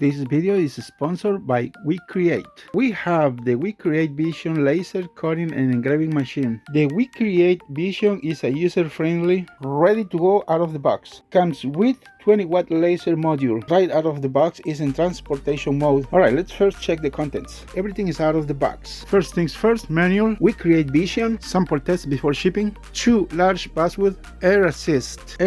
This video is sponsored by WeCreat. We have the WeCreat Vision laser cutting and engraving machine. The WeCreat Vision is a user-friendly, ready to go out of the box. Comes with 20-watt laser module. Right out of the box is in transportation mode. Alright, let's first check the contents. Everything is out of the box. First things first, manual, WeCreat Vision, sample test before shipping, 2 large basswood, air assist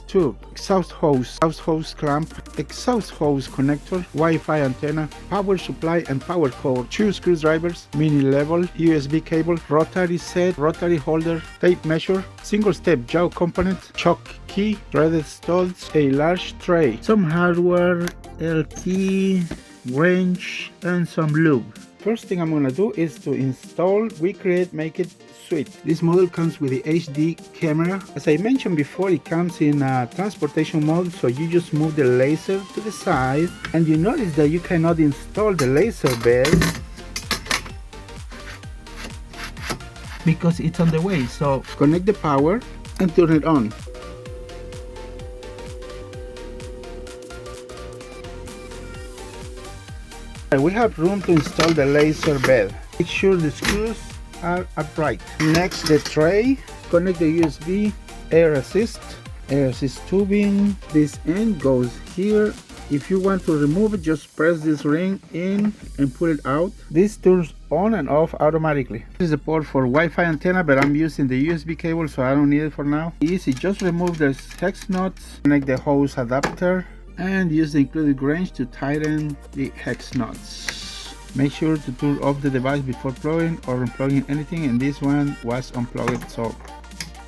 tube, exhaust hose clamp, exhaust hose connector, Wi-Fi antenna, power supply and power cord, 2 screwdrivers, mini level, USB cable, rotary set, rotary holder, tape measure, single step jaw component, chalk key, threaded studs, a large tray, some hardware, LT, wrench, and some lube. First thing I'm gonna do is to install WeCreat Make It Suite. This model comes with the HD camera. As I mentioned before, it comes in transportation mode, so you just move the laser to the side, and you notice that you cannot install the laser bed because it's on the way. So connect the power and turn it on. We have room to install the laser bed. Make sure the screws are upright. Next, the tray. Connect the USB, air assist tubing. This end goes here. If you want to remove it, just press this ring in and pull it out. This turns on and off automatically. This is the port for Wi-Fi antenna, but I'm using the USB cable, so I don't need it for now. Easy, just remove the hex nuts, connect the hose adapter, and use the included wrench to tighten the hex nuts. Make sure to turn off the device before plugging or unplugging anything, and this one was unplugged, so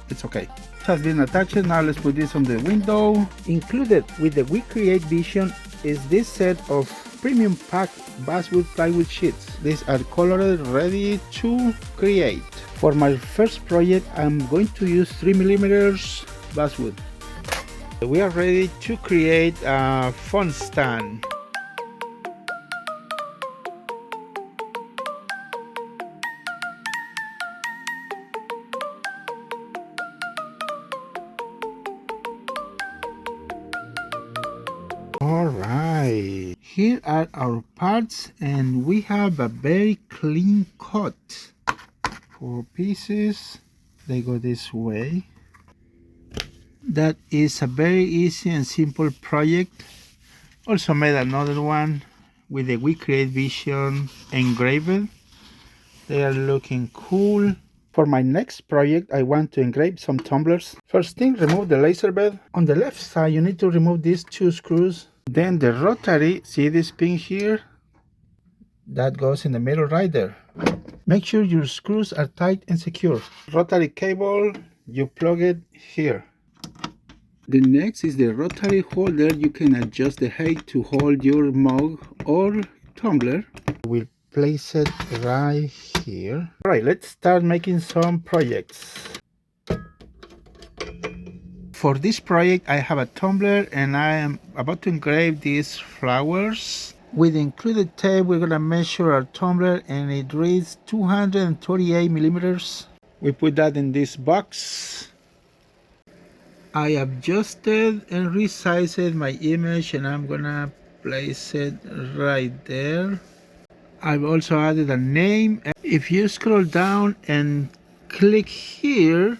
it's okay. It has been attached. Now let's put this on the window. Included with the WeCreat Vision is this set of premium packed basswood plywood sheets. These are colored, ready to create. For my first project, I'm going to use 3mm basswood. We are ready to create a phone stand. Alright, here are our parts, and we have a very clean cut. 4 pieces, they go this way. That is a very easy and simple project. Also made another one with the WeCreat Vision Engraver. They are looking cool. For my next project, I want to engrave some tumblers. First thing, remove the laser bed. On the left side, you need to remove these 2 screws. Then the rotary, see this pin here? That goes in the middle right there. Make sure your screws are tight and secure. Rotary cable, you plug it here. The next is the rotary holder. You can adjust the height to hold your mug or tumbler. We'll place it right here. Alright, let's start making some projects. For this project, I have a tumbler and I am about to engrave these flowers. With the included tape, we're gonna measure our tumbler, and it reads 238mm. We put that in this box. I adjusted and resized my image, and I'm gonna place it right there. I've also added a name. If you scroll down and click here,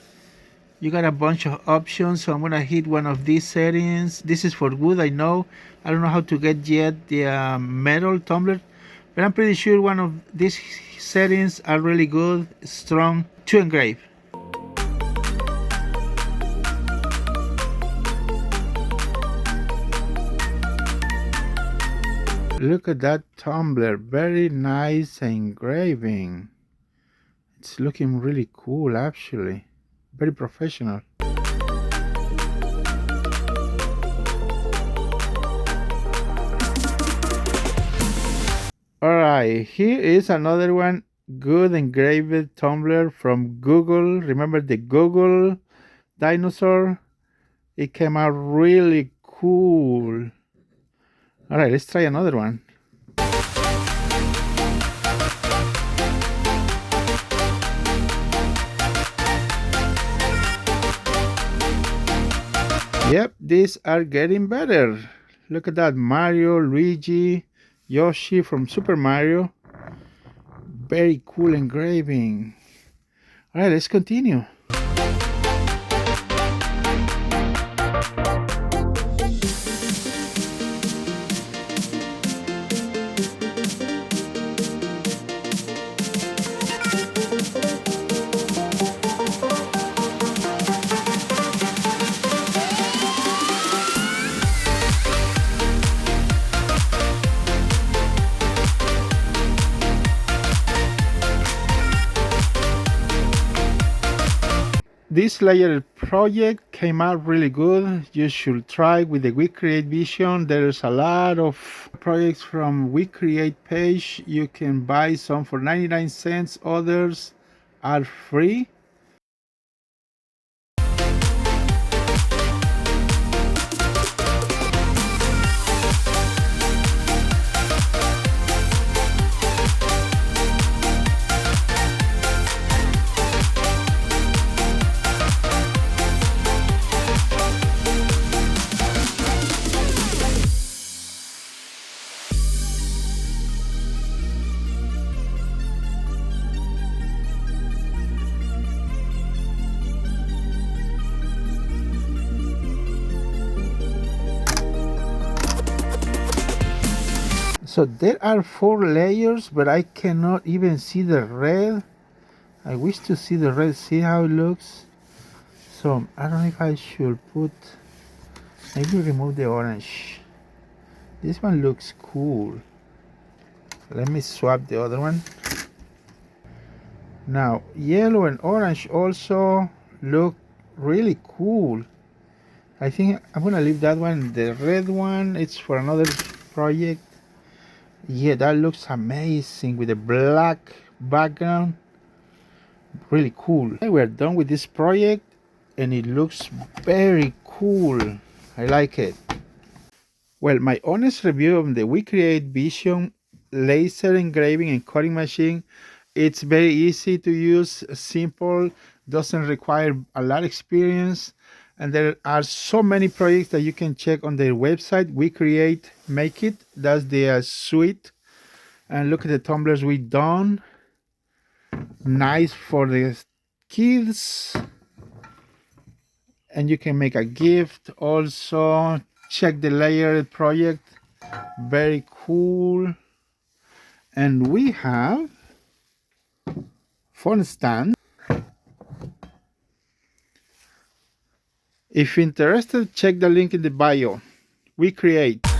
you got a bunch of options. So I'm gonna hit one of these settings. This is for wood, I know. I don't know how to get yet the metal tumbler, but I'm pretty sure one of these settings are really good, strong to engrave. Look at that tumbler, very nice engraving. It's looking really cool actually, very professional. Alright, here is another one, good engraved tumbler from Google. Remember the Google dinosaur? It came out really cool. Alright, let's try another one. Yep, these are getting better. Look at that, Mario, Luigi, Yoshi from Super Mario. Very cool engraving. Alright, let's continue. This layer project came out really good. You should try with the WeCreate Vision. There's a lot of projects from WeCreate page. You can buy some for 99 cents, others are free. So there are 4 layers, but I cannot even see the red. I wish to see the red, see how it looks. So I don't know if I should put, maybe remove the orange. This one looks cool. Let me swap the other one. Now yellow and orange also look really cool. I think I'm gonna leave that one. The red one, it's for another project. Yeah, that looks amazing with the black background. Really cool. We're done with this project and it looks very cool. I like it. Well, my honest review of the WeCreate Vision laser engraving and cutting machine, it's very easy to use, simple, doesn't require a lot of experience, and there are so many projects that you can check on their website. WeCreate Make It, that's the suite. And look at the tumblers we done. Nice for the kids. And you can make a gift also. Check the layered project. Very cool. And we have phone stand. If interested, check the link in the bio. WeCreate.